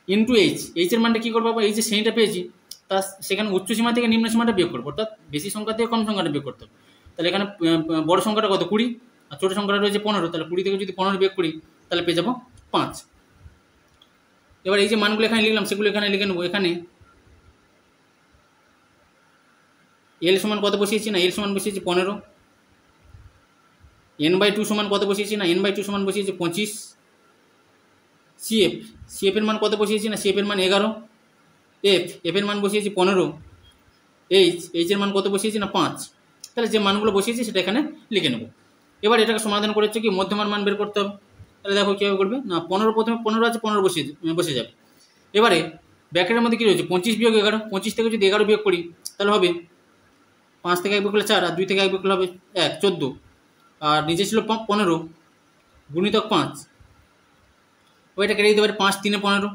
Speaker 1: ইন্টু H, এর মানটা কী করবো, এই যে শ্রেণীটা পেয়েছি তার সেখানে উচ্চ সীমা থেকে নিম্ন সীমাটা বিয়োগ করবো, অর্থাৎ বেশি সংখ্যা থেকে কম সংখ্যাটা বিয়োগ করতে হবে। তাহলে এখানে বড় সংখ্যাটা কত 20 আর ছোটো সংখ্যাটা রয়েছে 15, তাহলে 20 থেকে যদি 15 বিয়োগ করি তাহলে পেয়ে যাবো 5। এবার এই যে মানগুলো এখানে লিখলাম সেগুলো এখানে লিখে নেবো। এখানে L সমান কত বসিয়েছি না, L সমান বসিয়েছি 15, n/2 সমান কত বসিয়েছি না, n/2 সমান বসিয়েছি 25, CF এর মান কত বসিয়েছি না, CF এর মান 11, F এর মান বসিয়েছি 15, H এর মান কত বসিয়েছি না 5। তাহলে যে মানগুলো বসিয়েছি সেটা এখানে লিখে নেব। এবার এটাকে সমাধান করে হচ্ছে কি মধ্যমার মান বের করতে হবে। তাহলে দেখো কীভাবে করবে না, 15 প্রথমে 15 আছে 15 বসে যাবে। এবারে ব্র্যাকেটের মধ্যে কী রয়েছে 25 বিয়োগ 11, 25 থেকে যদি 11 বিয়োগ করি তাহলে হবে 5 থেকে 1 বিয়োগ করলে 4 আর 2 থেকে 1 বিয়োগ করলে হবে 1, 14, আর নিচে ছিল 15 গুণিতক 5, ওইটা কেটে দিতে পারে 5 3 15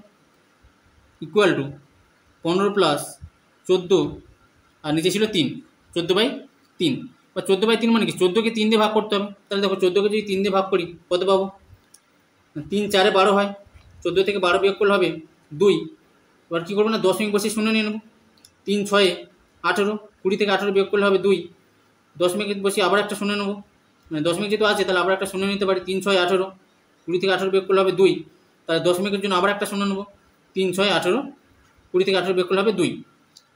Speaker 1: ইকুয়াল টু 15 প্লাস 14 আর নিচে ছিল 3, 14/3, বা 14/3 মানে কি 14-কে 3 দিয়ে ভাগ করতে হবে। তাহলে দেখো 14-কে যদি 3 দিয়ে ভাগ করি কত পাবো, 3 4 12 হয়, 14 থেকে 12 বিয়োগ করলে হবে 2। এবার কী করবো না, দশমিক বসে 0 নিয়ে নেবো, 3 6 18, 20 থেকে 18 বিয়োগ করলে হবে 2, দশমিক বসে আবার একটা 0 নেবো, মানে দশমিক যেহেতু আছে তাহলে আবার একটা 0 নিতে পারি, 3 6 18, 20 থেকে 18 বিয়োগ করলে হবে 2, তাহলে দশমিকের জন্য আবার একটা 0 নেবো, 3 6 18, 20 থেকে 18 বিয়োগ করলে হবে 2।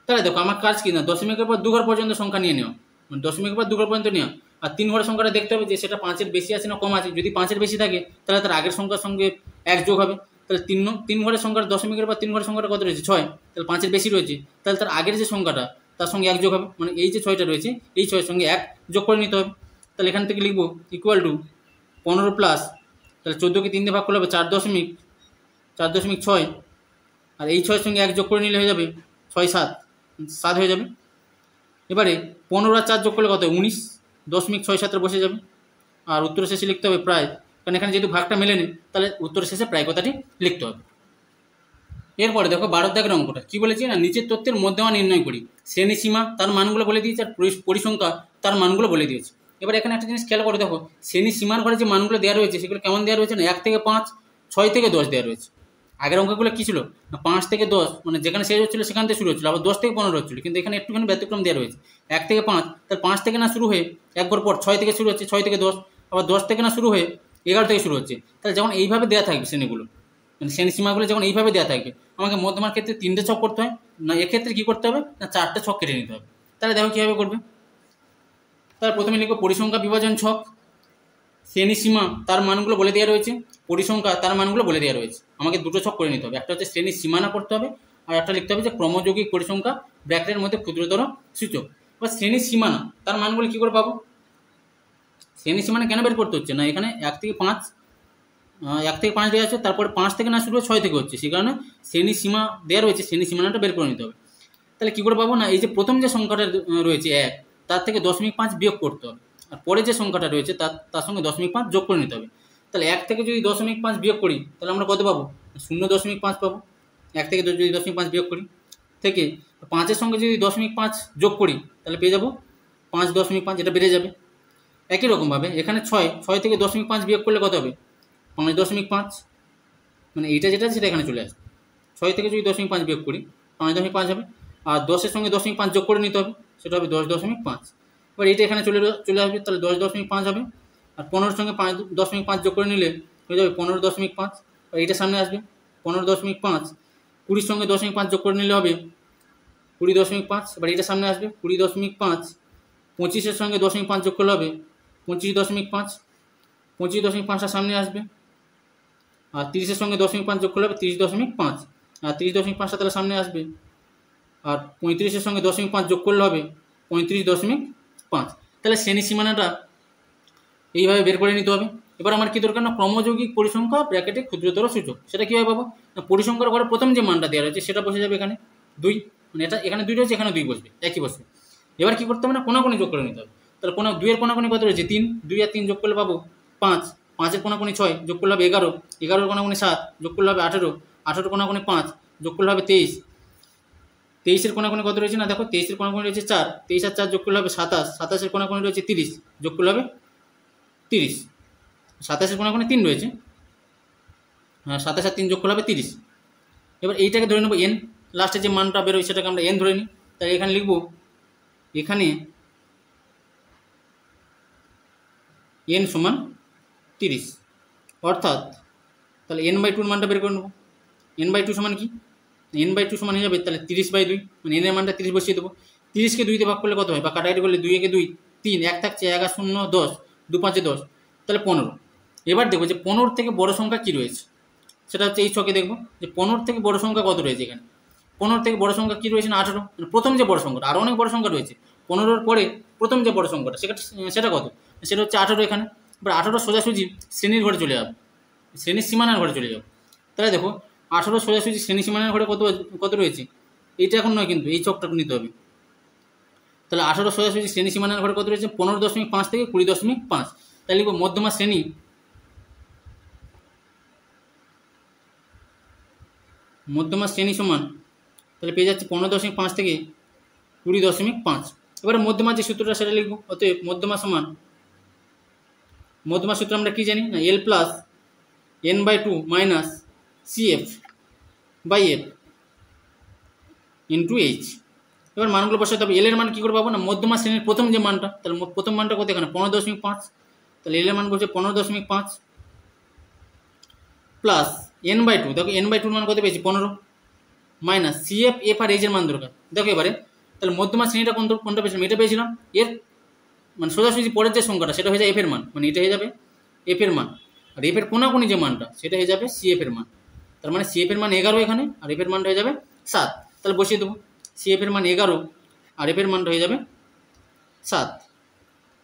Speaker 1: তাহলে দেখো আমার কাজ কি না, দশমিকের পর 2 ঘর পর্যন্ত সংখ্যা নিয়ে নেওয়া, মানে দশমিকের পর 2 ঘর পর্যন্ত নেওয়া, আর 3 ঘরের সংখ্যাটা দেখতে হবে যে সেটা 5-এর বেশি আছে না কম আছে। যদি 5-এর বেশি থাকে তাহলে তার আগের সংখ্যার সঙ্গে 1 যোগ হবে, তাহলে 3 ঘরের সংখ্যার দশমিকের পর 3 ঘরের সংখ্যাটা কত রয়েছে 6, তাহলে 5-এর বেশি রয়েছে, তাহলে তার আগের যে সংখ্যাটা তার সঙ্গে 1 যোগ হবে, মানে এই যে 6টা রয়েছে এই 6-এর সঙ্গে 1 যোগ করে নিতে হবে। তাহলে এখান থেকে লিখবো ইকুয়াল টু 15 প্লাস, তাহলে 14-কে 3 দিয়ে ভাগ করলে হবে 4.6, আর এই 6-এর সঙ্গে 1 যোগ করে নিলে হয়ে যাবে 6 7 হয়ে যাবে। এবারে 15 আর 4 যোগ করলে কত 19, 0.67 বসে যাবে, আর উত্তর শেষে লিখতে হবে প্রায়, কারণ এখানে যেহেতু ভাগটা মেলেনি তাহলে উত্তর শেষে প্রায় কথাটি লিখতে হবে। এরপরে দেখো 12 দাগের অঙ্কটা কী বলেছি না, নিচের তথ্যের মধ্যমা নির্ণয় করি, শ্রেণী সীমা তার মানগুলো বলে দিয়েছে আর পরিসংখ্যা তার মানগুলো বলে দিয়েছে। এবার এখানে একটা জিনিস খেয়াল করে দেখো, শ্রেণী সীমার ঘরে যে মানগুলো দেওয়া রয়েছে সেগুলো কেমন দেওয়া রয়েছে না, 1 থেকে 5, 6 থেকে 10 দেওয়া রয়েছে। আগের অঙ্কগুলো কী ছিল না 5 থেকে 10 মানে যেখানে শেষ হচ্ছিলো সেখান থেকে শুরু হচ্ছিলো, আবার 10 থেকে 15 হচ্ছিলো, কিন্তু এখানে একটুখানি ব্যতিক্রম দেওয়া রয়েছে 1 থেকে 5, তার 5 থেকে না শুরু হয়ে একবার পর 6 থেকে শুরু হচ্ছে, 6 থেকে 10, আবার 10 থেকে না শুরু হয়ে 11 থেকে শুরু হচ্ছে। তাহলে যখন এইভাবে দেওয়া থাকবে শ্রেণীগুলো, মানে শ্রেণী সীমাগুলো যখন এইভাবে দেওয়া থাকবে, আমাকে মধ্যমার ক্ষেত্রে 3টে ছক করতে হয় না, এক্ষেত্রে কী করতে হবে না 4টে ছক কেটে নিতে হবে। তাহলে দেখো কীভাবে করবে। তাহলে প্রথমে লিখব পরিসংখ্যা বিভাজন ছক, শ্রেণী সীমা তার মানগুলো বলে দেওয়া রয়েছে, পরিসংখ্যা তার মানগুলো বলে দেওয়া রয়েছে। আমাকে দুটো ছক করে নিতে হবে, একটা হচ্ছে শ্রেণীর সীমানা করতে হবে, আর একটা লিখতে হবে যে ক্রমযৌগিক পরিসংখ্যা ব্র্যাকেটের মধ্যে ক্ষুদ্রতর সূচক। বা শ্রেণীর সীমানা তার মানগুলো কী করে পাবো, শ্রেণীর সীমানা কেন বের করতে হচ্ছে না, এখানে 1 থেকে 5 দেওয়া আছে, তারপরে 5 থেকে না শুরু হয়ে 6 থেকে হচ্ছে, সেই কারণে শ্রেণীর সীমা দেওয়া রয়েছে, শ্রেণীর সীমানাটা বের করে নিতে হবে। তাহলে কী করে পাবো না, এই যে প্রথম যে সংখ্যাটা রয়েছে 1, তার থেকে 0.5 বিয়োগ করতে হবে, আর পরে যে সংখ্যাটা রয়েছে তার সঙ্গে 0.5 যোগ করে নিতে হবে। তাহলে 1 থেকে যদি 0.5 বিয়োগ করি তাহলে আমরা কত পাবো, 0.5 পাবো। 1 থেকে যদি 0.5 বিয়োগ করি থেকে 5-এর সঙ্গে যদি 0.5 যোগ করি তাহলে পেয়ে যাবো 5.5, এটা বেড়ে যাবে। একই রকমভাবে এখানে 6 থেকে 0.5 বিয়োগ করলে কত হবে, 5.5, মানে এইটা যেটা সেটা এখানে চলে আসবে। 6 থেকে যদি 0.5 বিয়োগ করি 5.5 হবে, আর 10-এর সঙ্গে 0.5 যোগ করে নিতে হবে, সেটা হবে 10.5। এবার এইটা এখানে চলে আসবে, তাহলে 10.5 হবে, আর 15-এর সঙ্গে 5.5 যোগ করে নিলে হয়ে যাবে 15.5, আর এইটা সামনে আসবে 15.5। 20-এর সঙ্গে 0.5 যোগ করে নিলে হবে 20.5, এবার এইটা সামনে আসবে 20.5। 25-এর সঙ্গে 0.5 যোগ করলে হবে 25.5, 25.5টা সামনে আসবে, আর 30-এর সঙ্গে 0.5 যোগ করলে হবে 30.5, আর 30.5টা তাহলে সামনে আসবে, আর 35-এর সঙ্গে 0.5 যোগ করলে হবে 35.5। তাহলে শ্রেণী সীমানাটা এইভাবে বের করে নিতে হবে। এবার আমার কী দরকার না ক্রমযৌগিক পরিসংখ্যা ব্র্যাকেটে ক্ষুদ্রতর সূচক, সেটা কীভাবে পাবো না পরিসংখ্যার ঘরে প্রথম যে মানটা দেওয়া রয়েছে সেটা বসে যাবে এখানে 2, মানে এটা এখানে 2 রয়েছে, এখানে 2 বসবে, একই বসবে। এবার কী করতে হবে না কোনাকুনি যোগ করে নিতে হবে। তাহলে 2-এর কোনাকুনি কত রয়েছে 3, 2 আর 3 যোগ করলে পাবো 5, 5-এর কোনাকুনি 6 যোগ করলে হবে 11, 11-এর কোনাকুনি 7 যোগ করলে হবে 18, 18-এর কোনাকুনি 5 যোগ করলে হবে 23, 23-এর কোনাকুনি কত রয়েছে না দেখো 23-এর কোনাকুনি রয়েছে 4, 23 আর 4 যোগ করলে হবে 27, 27-এর কোনাকুনি রয়েছে 30 যোগ করলে হবে 30, 27-এর কোনাকুনি 3 রয়েছে, হ্যাঁ 27 আর 3 যোগ করলে হবে 30। এবার এইটাকে ধরে নেবো n, লাস্টে যে মানটা বেরোয় সেটাকে আমরা n ধরে নিই। তাই এখানে লিখবো এখানে n সমান 30, অর্থাৎ তাহলে n/2 মানটা বের করে নেবো। n/2 সমান কি, n/2 সমান হয়ে যাবে তাহলে 30/2, মানে n এর মানটা 30 বসিয়ে দেবো। 30কে 2 দিয়ে ভাগ করলে কত হয়, বা কাটাকাটি করলে 2 একে 2, 3, 1 থাকছে 1 আর 0 10, 2 5 10, তাহলে 15। এবার দেখবো যে 15 থেকে বড় সংখ্যা কী রয়েছে, সেটা হচ্ছে এই ছকে দেখবো যে 15 থেকে বড় সংখ্যা কত রয়েছে। এখানে 15 থেকে বড় সংখ্যা কী রয়েছে না 18, মানে প্রথম যে বড় সংখ্যাটা, আরও অনেক বড় সংখ্যা রয়েছে, 15-এর পরে প্রথম যে বড় সংখ্যাটা সেটা কত, সেটা হচ্ছে 18 এখানে। এবার 18 সোজাসুজি শ্রেণীর ঘরে চলে যাবে, শ্রেণীর সীমানার ঘরে চলে যাবে। তাহলে দেখো 18 সোজাসুজি শ্রেণী সীমানার ঘরে কত রয়েছে, এইটা এখন নয় কিন্তু এই ছকটা নিতে হবে। তাহলে 18 সোজাসুজি শ্রেণী সীমানার ঘরে কত রয়েছে 15.5 থেকে 20.5। তাহলে লিখব মধ্যমা শ্রেণী সমান, তাহলে পেয়ে যাচ্ছে 15.5 থেকে 20.5। এবারে মধ্যমা যে সূত্রটা সেটা লিখব। অতএব মধ্যমা সমান, মধ্যমা সূত্র আমরা কী জানি না L plus n/2 minus CF/F into H। এবার মানগুলো বসাতে হবে। L এর মান কী করে পাবো না মধ্যমা শ্রেণীর প্রথম যে মানটা, তাহলে প্রথম মানটা কত এখানে 15.5, তাহলে L এর মান বলছে 15.5 প্লাস n/2, দেখো n/2 মান কত পেয়েছি 15, মাইনাস CF/F আর H এর মান দরকার। দেখো এবারে তাহলে মধ্যমা শ্রেণীটা কোনটা পেয়েছিলাম, এটা পেয়েছিলাম, এর মানে সোজাসুজি পরের যে সংখ্যাটা সেটা হয়ে যায় F এর মান, মানে এটা হয়ে যাবে F এর মান, আর F এর কোনাকুনি যে মানটা সেটা হয়ে যাবে CF এর মান। তার মানে CF এর মান 11 এখানে, আর F এর মানটা হয়ে যাবে 7। তাহলে বসিয়ে দেবো CF এর মান 11 আর F এর মানটা হয়ে যাবে 7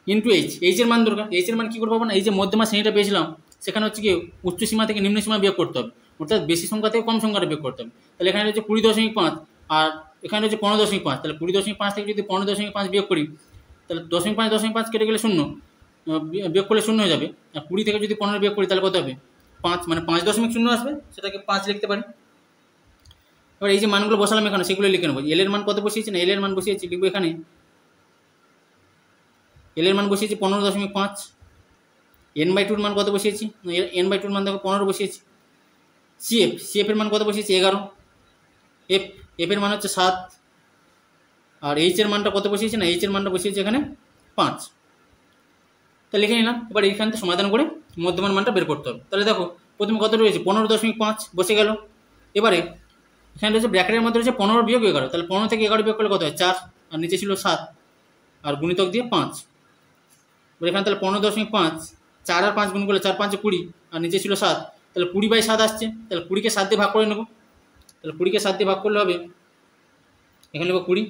Speaker 1: ইন্টু H এর মান দরকার। H এর মান কী করে পাবো না, এই যে মধ্যমা শ্রেণীটা পেয়েছিলাম সেখানে হচ্ছে কি উচ্চ সীমা থেকে নিম্ন সীমা বিয়োগ করতে হবে, অর্থাৎ বেশি সংখ্যা থেকে কম সংখ্যাটা বিয়োগ করতে হবে। তাহলে এখানে রয়েছে 20.5 আর এখানে রয়েছে 15.5, তাহলে 20.5 থেকে যদি 15.5 বিয়োগ করি তাহলে 0.5 কেটে গেলে 0, বিয়োগ করলে 0 হয়ে যাবে। আর 20 থেকে যদি 15 বিয়োগ করি তাহলে কত হবে 5, মানে 5.0 আসবে, সেটাকে 5 লিখতে পারি। এবার এই যে মানগুলো বসালাম এখানে সেগুলো লিখে নেবো। L এর মান কত বসিয়েছি না L এর মান বসিয়েছি, লিখবো এখানে L এর মান বসিয়েছি 15.5, n/2 মান কত বসিয়েছি, n/2 মান দেখো 15 বসিয়েছি, সিএফের মান কত বসিয়েছি 11, এফের মান হচ্ছে 7, আর এইচের মানটা কত বসিয়েছি না এইচের মানটা বসিয়েছি এখানে 5। তা লিখে নিলাম। এবার এইখান থেকে সমাধান করে মধ্যমান মানটা বের করতে হবে। তাহলে দেখো প্রথমে কত রয়েছে 15.5 বসে গেল। এবারে এখানে রয়েছে ব্র্যাকেটের মধ্যে রয়েছে 15 বিয়োগ 11, তাহলে 15 থেকে 11 বিয়োগ করলে কত হয় 4, আর নিচে ছিল 7 আর গুণিতক দিয়ে 5। এবার এখানে তাহলে 15.5, 4 আর 5 গুণ করলে 4 5 20 আর নিচে ছিল 7, তাহলে 20/7 আসছে। তাহলে 20কে 7 দিয়ে ভাগ করে নেব। তাহলে 20কে 7 দিয়ে ভাগ করলে হবে এখানে নেব 20,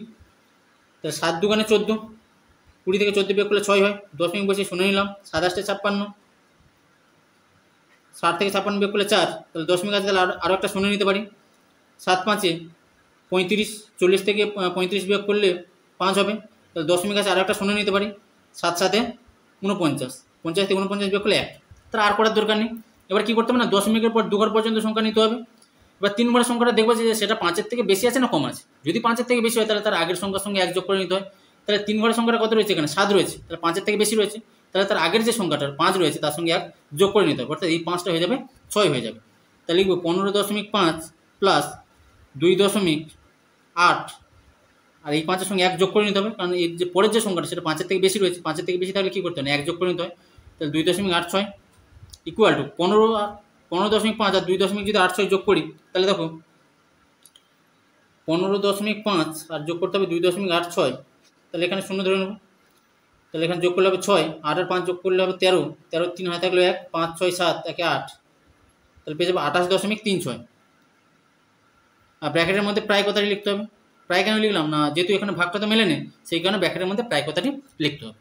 Speaker 1: তাহলে 7 দুগুণে 14, 20 থেকে 14 বিয়োগ করলে 6 হয়, দশমিক বসে শুনে নিলাম। 7 আসছে 56, 60 থেকে 56 বিয়োগ করলে 4, তাহলে দশমিক আছে, তাহলে আরও একটা শুনে নিতে পারি। 7 5 35, 40 থেকে 35 বিয়োগ করলে 5 হবে, তাহলে দশমিক আছে আরও একটা শুনে নিতে পারি। 7 7 49, 50 থেকে 49 বিয়োগ করলে 1, তার আর করার দরকার নেই। এবার কী করতে হবে না দশমিকের পর 2 ঘর পর্যন্ত সংখ্যা নিতে হবে। এবার 3 ঘরের সংখ্যাটা দেখবো যে সেটা 5-এর থেকে বেশি আছে না কম আছে। যদি 5-এর থেকে বেশি হয় তাহলে তার আগের সংখ্যার সঙ্গে 1 যোগ করে নিতে হয়। তাহলে 3 ঘরের সংখ্যাটা কত রয়েছে এখানে 7 রয়েছে, তাহলে 5-এর থেকে বেশি রয়েছে, তাহলে তার আগের যে সংখ্যাটা 5 রয়েছে তার সঙ্গে 1 যোগ করে নিতে হবে, অর্থাৎ এই 5টা হয়ে যাবে 6 হয়ে যাবে। তাহলে লিখবো 15.5 প্লাস 2.8, আর এই 5-এর সঙ্গে 1 যোগ করে নিতে হবে, কারণ এই যে পরের যে সংখ্যাটা সেটা 5-এর থেকে বেশি রয়েছে। 5-এর থেকে বেশি তাহলে কী করতে হবে 1 যোগ করে নিতে হয়। তাহলে 2.86 ইকুয়াল টু 15.5 আর 2.86 যোগ করি, তাহলে দেখো 15.5 আর যোগ করতে হবে 2.86, তাহলে এখানে 0 ধরে নেব। তাহলে এখানে যোগ করলে হবে 6, 8 আর 5 যোগ করলে হবে 13, 13 3 হাতে থাকলো 1, 5 6 7 1 8, তাহলে পেয়ে যাবো 28.36। আর ব্র্যাকেটের মধ্যে প্রায় কথাটি লিখতে হবে। প্রায় কেন লিখলাম না, যেহেতু এখানে ভাগটা তো মেলে নেই, সেই কারণে ব্র্যাকেটের মধ্যে প্রায় কথাটি লিখতে হবে।